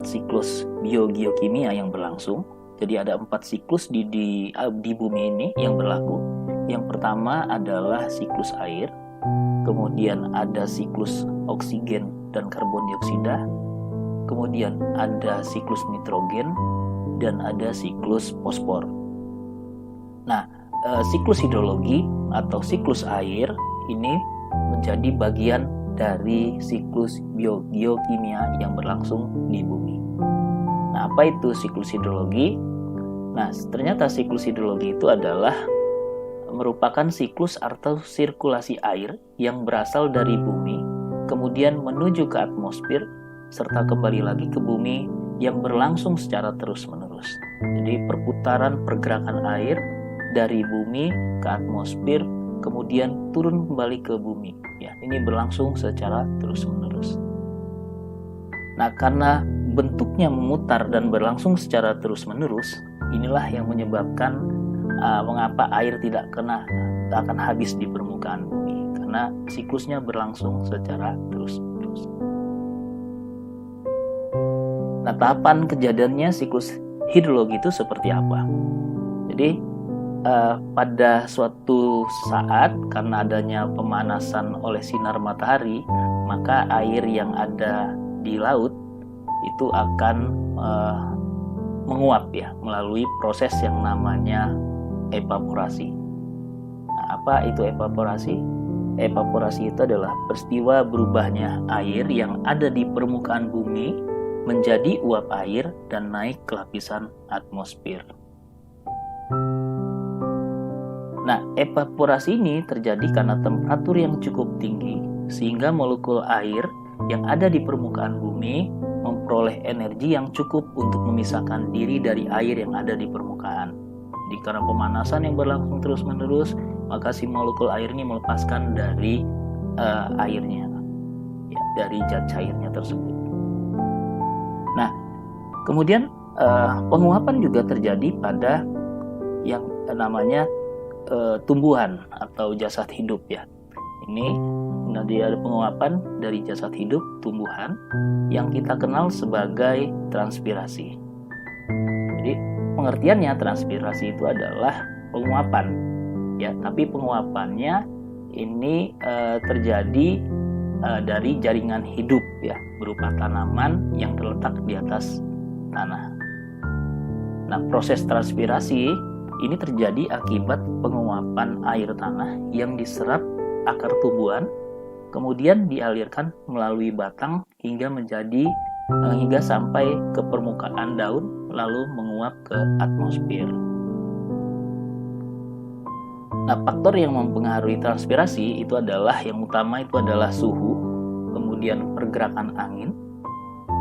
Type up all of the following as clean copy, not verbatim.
siklus biogeokimia yang berlangsung. Jadi ada 4 siklus di bumi ini yang berlaku. Yang pertama adalah siklus air, kemudian ada siklus oksigen dan karbon dioksida, kemudian ada siklus nitrogen, dan ada siklus fosfor. Nah, siklus hidrologi atau siklus air ini menjadi bagian dari siklus geokimia yang berlangsung di bumi. Nah, apa itu siklus hidrologi? Nah, ternyata siklus hidrologi itu adalah merupakan siklus atau sirkulasi air yang berasal dari bumi, kemudian menuju ke atmosfer, serta kembali lagi ke bumi yang berlangsung secara terus-menerus. Jadi perputaran pergerakan air dari bumi ke atmosfer, kemudian turun kembali ke bumi. Ya, ini berlangsung secara terus-menerus. Nah, karena bentuknya memutar dan berlangsung secara terus-menerus, inilah yang menyebabkan mengapa air tidak akan habis di permukaan bumi, karena siklusnya berlangsung secara terus-menerus. Nah, tahapan kejadiannya siklus hidrologi itu seperti apa? Jadi pada suatu saat karena adanya pemanasan oleh sinar matahari, maka air yang ada di laut itu akan menguap ya melalui proses yang namanya evaporasi. Nah, apa itu evaporasi? Evaporasi itu adalah peristiwa berubahnya air yang ada di permukaan bumi menjadi uap air dan naik ke lapisan atmosfer. Nah, evaporasi ini terjadi karena temperatur yang cukup tinggi sehingga molekul air yang ada di permukaan bumi memperoleh energi yang cukup untuk memisahkan diri dari air yang ada di permukaan. Jadi karena pemanasan yang berlangsung terus-menerus, maka si molekul air ini melepaskan dari airnya, ya, dari zat cairnya tersebut. Nah, kemudian penguapan juga terjadi pada yang namanya tumbuhan atau jasad hidup ya. Ini nanti ada penguapan dari jasad hidup tumbuhan yang kita kenal sebagai transpirasi. Jadi pengertiannya transpirasi itu adalah penguapan ya, tapi penguapannya ini terjadi dari jaringan hidup ya, berupa tanaman yang terletak di atas tanah. Nah, proses transpirasi ini terjadi akibat penguapan air tanah yang diserap akar tumbuhan, kemudian dialirkan melalui batang hingga sampai ke permukaan daun, lalu menguap ke atmosfer. Nah, faktor yang mempengaruhi transpirasi itu adalah yang utama itu adalah suhu, kemudian pergerakan angin,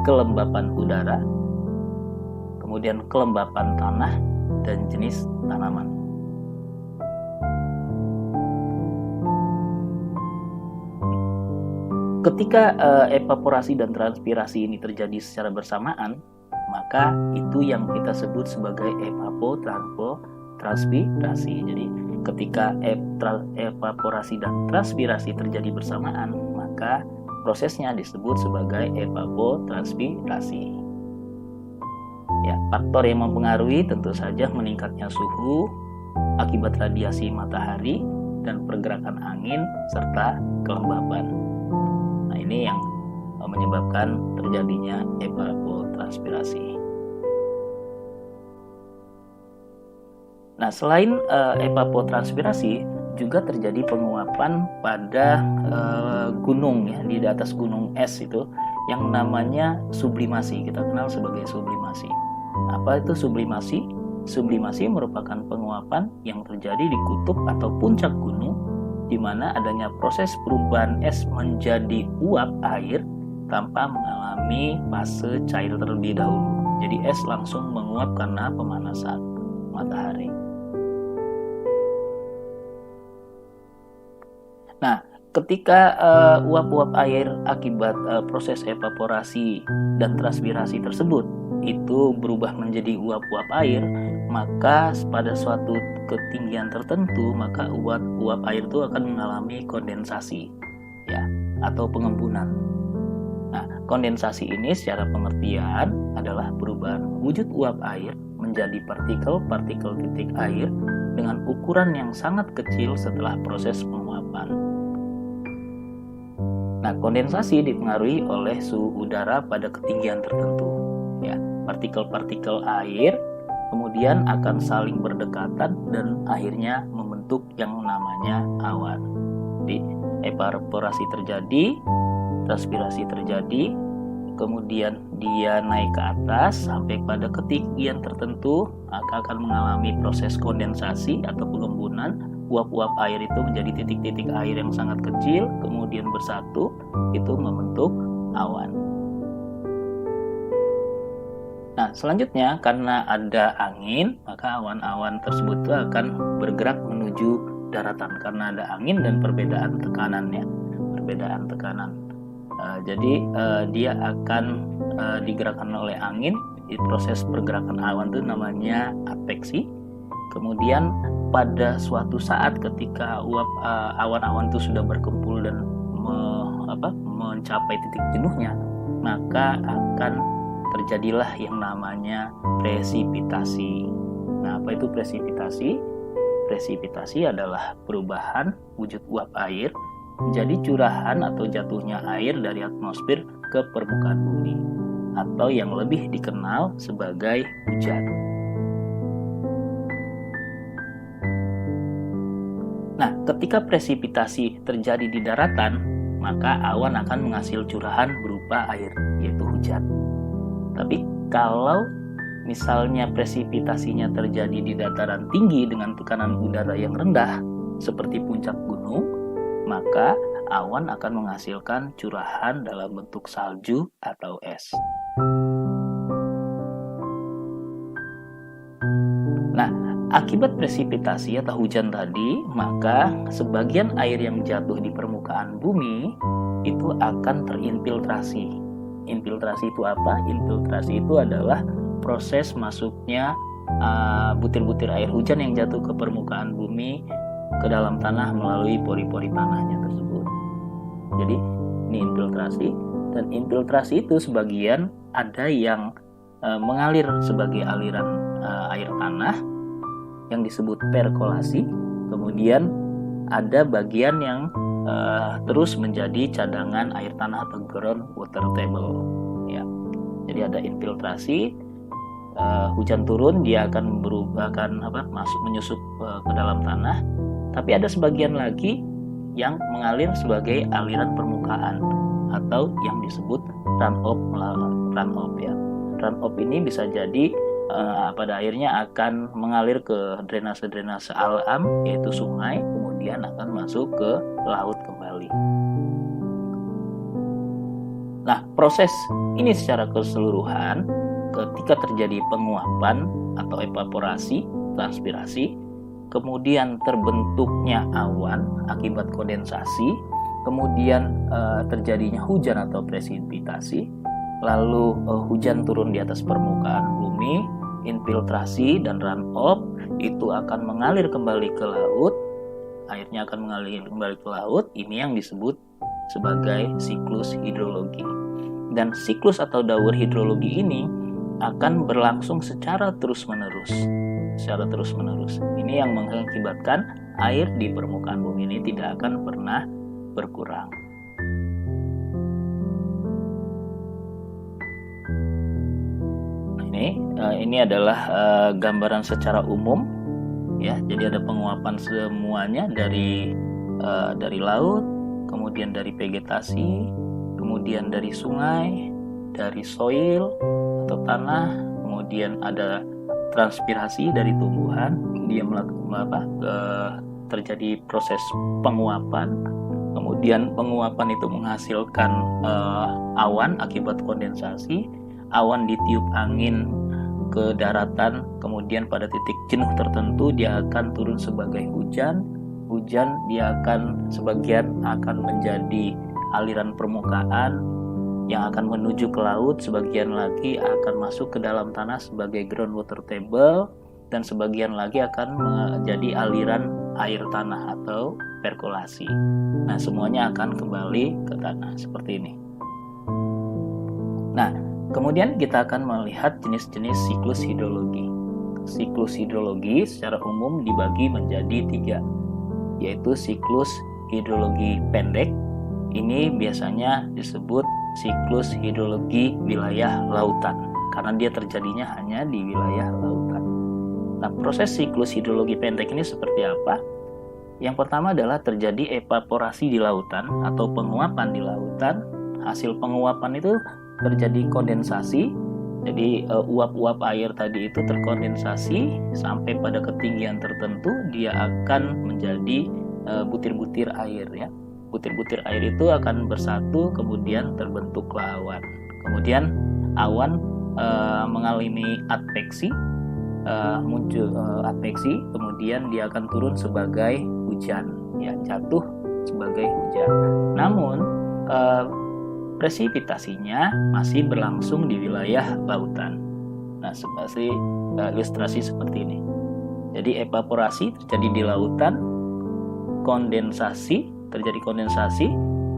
kelembapan udara, kemudian kelembapan tanah, dan jenis tanaman. Ketika evaporasi dan transpirasi ini terjadi secara bersamaan, maka itu yang kita sebut sebagai evapotranspirasi. Jadi ketika evaporasi dan transpirasi terjadi bersamaan, maka prosesnya disebut sebagai evapotranspirasi. Ya, faktor yang mempengaruhi tentu saja meningkatnya suhu akibat radiasi matahari dan pergerakan angin serta kelembapan. Nah, ini yang menyebabkan terjadinya evapotranspirasi. Nah, selain evapotranspirasi, juga terjadi penguapan pada gunung ya, di atas gunung es itu yang namanya sublimasi. Kita kenal sebagai sublimasi. Apa itu sublimasi? Sublimasi merupakan penguapan yang terjadi di kutub atau puncak gunung, di mana adanya proses perubahan es menjadi uap air tanpa mengalami fase cair terlebih dahulu. Jadi es langsung menguap karena pemanasan matahari. Nah, ketika uap-uap air akibat proses evaporasi dan transpirasi tersebut itu berubah menjadi uap-uap air, maka pada suatu ketinggian tertentu maka uap air itu akan mengalami kondensasi ya, atau pengembunan. Nah, kondensasi ini secara pengertian adalah perubahan wujud uap air menjadi partikel-partikel titik air dengan ukuran yang sangat kecil setelah proses penguapan. Nah, kondensasi dipengaruhi oleh suhu udara pada ketinggian tertentu. Ya, partikel-partikel air kemudian akan saling berdekatan dan akhirnya membentuk yang namanya awan. Jadi, evaporasi terjadi, transpirasi terjadi, kemudian dia naik ke atas sampai pada ketinggian tertentu, maka akan mengalami proses kondensasi atau pengembunan. Uap-uap air itu menjadi titik-titik air yang sangat kecil, kemudian bersatu, itu membentuk awan. Nah, selanjutnya karena ada angin, maka awan-awan tersebut akan bergerak menuju daratan karena ada angin dan perbedaan tekanannya, perbedaan tekanan. Jadi dia akan digerakkan oleh angin. Di proses pergerakan awan itu namanya adveksi. Kemudian pada suatu saat ketika awan-awan itu sudah berkumpul dan mencapai titik jenuhnya, maka akan terjadilah yang namanya presipitasi. Nah, apa itu presipitasi? Presipitasi adalah perubahan wujud uap air menjadi curahan atau jatuhnya air dari atmosfer ke permukaan bumi, atau yang lebih dikenal sebagai hujan. Nah, ketika presipitasi terjadi di daratan, maka awan akan menghasil curahan berupa air, yaitu hujan. Tapi kalau misalnya presipitasinya terjadi di dataran tinggi dengan tekanan udara yang rendah, seperti puncak gunung, maka awan akan menghasilkan curahan dalam bentuk salju atau es. Nah, akibat presipitasi atau hujan tadi, maka sebagian air yang jatuh di permukaan bumi itu akan terinfiltrasi. Infiltrasi itu apa? Infiltrasi itu adalah proses masuknya butir-butir air hujan yang jatuh ke permukaan bumi ke dalam tanah melalui pori-pori tanahnya tersebut. Jadi ini infiltrasi, dan infiltrasi itu sebagian ada yang mengalir sebagai aliran air tanah yang disebut perkolasi, kemudian ada bagian yang terus menjadi cadangan air tanah atau ground water table. Ya, jadi ada infiltrasi, hujan turun dia akan menyusup ke dalam tanah. Tapi ada sebagian lagi yang mengalir sebagai aliran permukaan atau yang disebut runoff ya. Runoff ini bisa jadi pada akhirnya akan mengalir ke drainase-drainase alam, yaitu sungai, kemudian akan masuk ke laut kembali. Nah, proses ini secara keseluruhan ketika terjadi penguapan atau evaporasi, transpirasi, kemudian terbentuknya awan akibat kondensasi, kemudian terjadinya hujan atau presipitasi, lalu hujan turun di atas permukaan bumi, infiltrasi dan runoff itu akan mengalir kembali ke laut, airnya akan mengalir kembali ke laut. Ini yang disebut sebagai siklus hidrologi. Dan siklus atau daur hidrologi ini akan berlangsung secara terus-menerus. Ini yang mengakibatkan air di permukaan bumi ini tidak akan pernah berkurang. Nah, ini adalah gambaran secara umum, ya. Jadi ada penguapan semuanya dari laut, kemudian dari vegetasi, kemudian dari sungai, dari soil atau tanah, kemudian ada transpirasi dari tumbuhan, dia terjadi proses penguapan, kemudian penguapan itu menghasilkan awan akibat kondensasi, awan ditiup angin ke daratan, kemudian pada titik jenuh tertentu dia akan turun sebagai hujan dia akan sebagian akan menjadi aliran permukaan yang akan menuju ke laut, sebagian lagi akan masuk ke dalam tanah sebagai ground water table, dan sebagian lagi akan menjadi aliran air tanah atau perkolasi. Nah, semuanya akan kembali ke tanah seperti ini. Kemudian kita akan melihat jenis-jenis siklus hidrologi. Siklus hidrologi secara umum dibagi menjadi 3, yaitu siklus hidrologi pendek. Ini biasanya disebut siklus hidrologi wilayah lautan, karena dia terjadinya hanya di wilayah lautan. Nah, proses siklus hidrologi pendek ini seperti apa? Yang pertama adalah terjadi evaporasi di lautan atau penguapan di lautan. Hasil penguapan itu terjadi kondensasi. Jadi uap-uap air tadi itu terkondensasi sampai pada ketinggian tertentu, dia akan menjadi butir-butir air ya. Butir-butir air itu akan bersatu, kemudian terbentuklah awan. Kemudian awan mengalami adveksi, muncul adveksi, kemudian dia akan turun sebagai hujan, ya, jatuh sebagai hujan. Namun presipitasinya masih berlangsung di wilayah lautan. Nah, seperti ilustrasi seperti ini. Jadi evaporasi terjadi di lautan, terjadi kondensasi,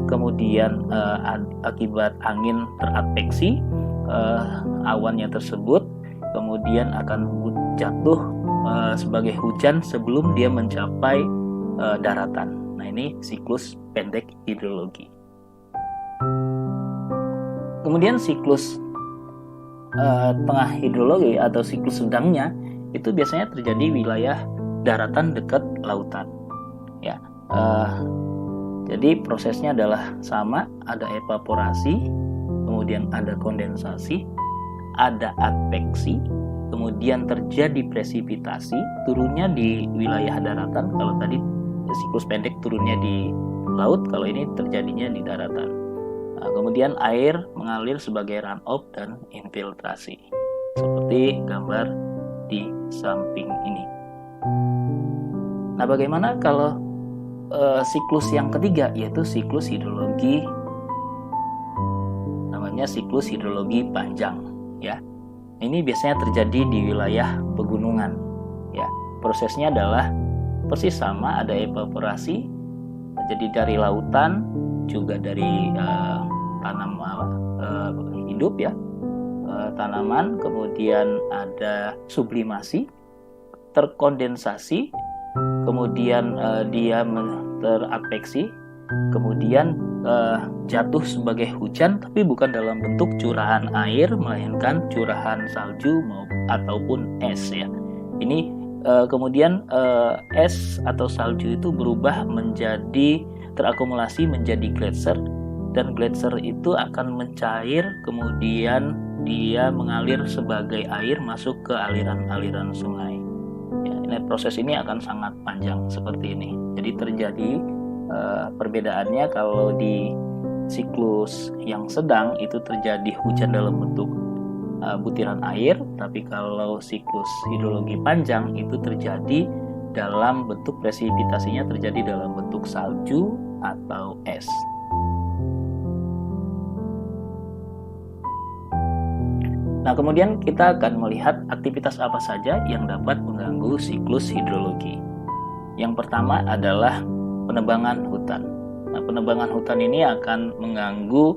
kemudian akibat angin teradveksi awannya tersebut, kemudian akan jatuh sebagai hujan sebelum dia mencapai daratan. Nah, ini siklus pendek hidrologi. Kemudian siklus tengah hidrologi atau siklus sedangnya itu biasanya terjadi wilayah daratan dekat lautan. Ya, jadi prosesnya adalah sama, ada evaporasi, kemudian ada kondensasi, ada adveksi, kemudian terjadi presipitasi, turunnya di wilayah daratan. Kalau tadi siklus pendek turunnya di laut, kalau ini terjadinya di daratan. Nah, kemudian air mengalir sebagai runoff dan infiltrasi, seperti gambar di samping ini. Nah, bagaimana kalau siklus yang ketiga, yaitu siklus hidrologi, namanya siklus hidrologi panjang, ya. Ini biasanya terjadi di wilayah pegunungan, ya. Prosesnya adalah persis sama, ada evaporasi, jadi dari lautan, juga dari tanaman hidup, ya, tanaman, kemudian ada sublimasi, terkondensasi, kemudian dia teradveksi, kemudian jatuh sebagai hujan, tapi bukan dalam bentuk curahan air, melainkan curahan salju ataupun es, ya. Ini kemudian es atau salju itu berubah menjadi terakumulasi menjadi gletser, dan gletser itu akan mencair, kemudian dia mengalir sebagai air masuk ke aliran-aliran sungai. Ya, proses ini akan sangat panjang seperti ini. Jadi terjadi perbedaannya, kalau di siklus yang sedang itu terjadi hujan dalam bentuk butiran air, tapi kalau siklus hidrologi panjang itu terjadi dalam bentuk presipitasinya terjadi dalam bentuk salju atau es. Nah, kemudian kita akan melihat aktivitas apa saja yang dapat mengganggu siklus hidrologi. Yang pertama adalah penebangan hutan. Nah, penebangan hutan ini akan mengganggu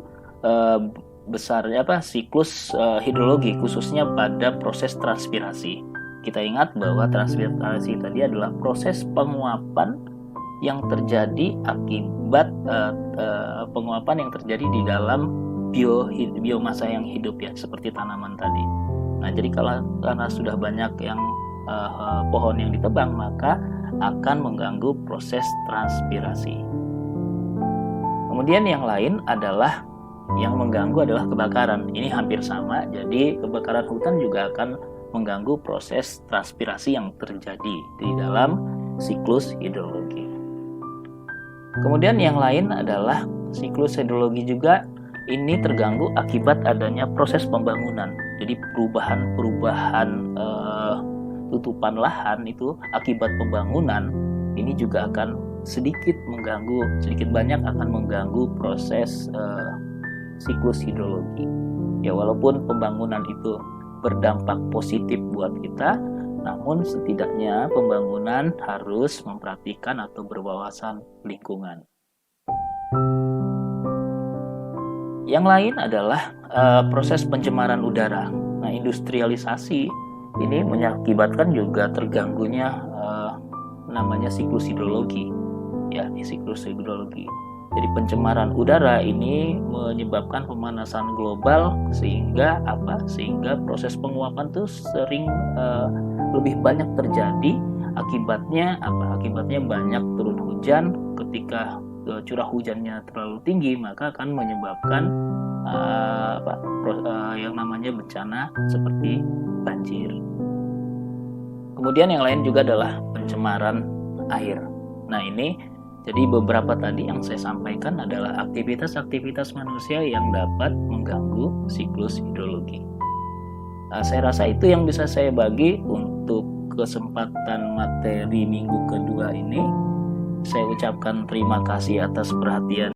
siklus hidrologi, khususnya pada proses transpirasi. Kita ingat bahwa transpirasi tadi adalah proses penguapan yang terjadi akibat penguapan yang terjadi di dalam biomasa yang hidup, ya, seperti tanaman tadi. Nah, jadi karena sudah banyak yang pohon yang ditebang, maka akan mengganggu proses transpirasi. Kemudian yang lain adalah yang mengganggu adalah kebakaran. Ini hampir sama. Jadi kebakaran hutan juga akan mengganggu proses transpirasi yang terjadi di dalam siklus hidrologi. Kemudian yang lain adalah siklus hidrologi juga ini terganggu akibat adanya proses pembangunan. Jadi perubahan tutupan lahan itu akibat pembangunan ini juga akan sedikit banyak akan mengganggu proses siklus hidrologi. Ya, walaupun pembangunan itu berdampak positif buat kita, namun setidaknya pembangunan harus memperhatikan atau berwawasan lingkungan. Yang lain adalah proses pencemaran udara. Nah, industrialisasi ini mengakibatkan juga terganggunya namanya siklus hidrologi. Ya, siklus hidrologi. Jadi pencemaran udara ini menyebabkan pemanasan global sehingga Sehingga proses penguapan tuh sering lebih banyak terjadi. Akibatnya Akibatnya banyak turun hujan. Ketika curah hujannya terlalu tinggi, maka akan menyebabkan yang namanya bencana seperti banjir. Kemudian yang lain juga adalah pencemaran air. Nah, ini jadi beberapa tadi yang saya sampaikan adalah aktivitas-aktivitas manusia yang dapat mengganggu siklus hidrologi. Saya rasa itu yang bisa saya bagi untuk kesempatan materi minggu kedua ini. Saya ucapkan terima kasih atas perhatian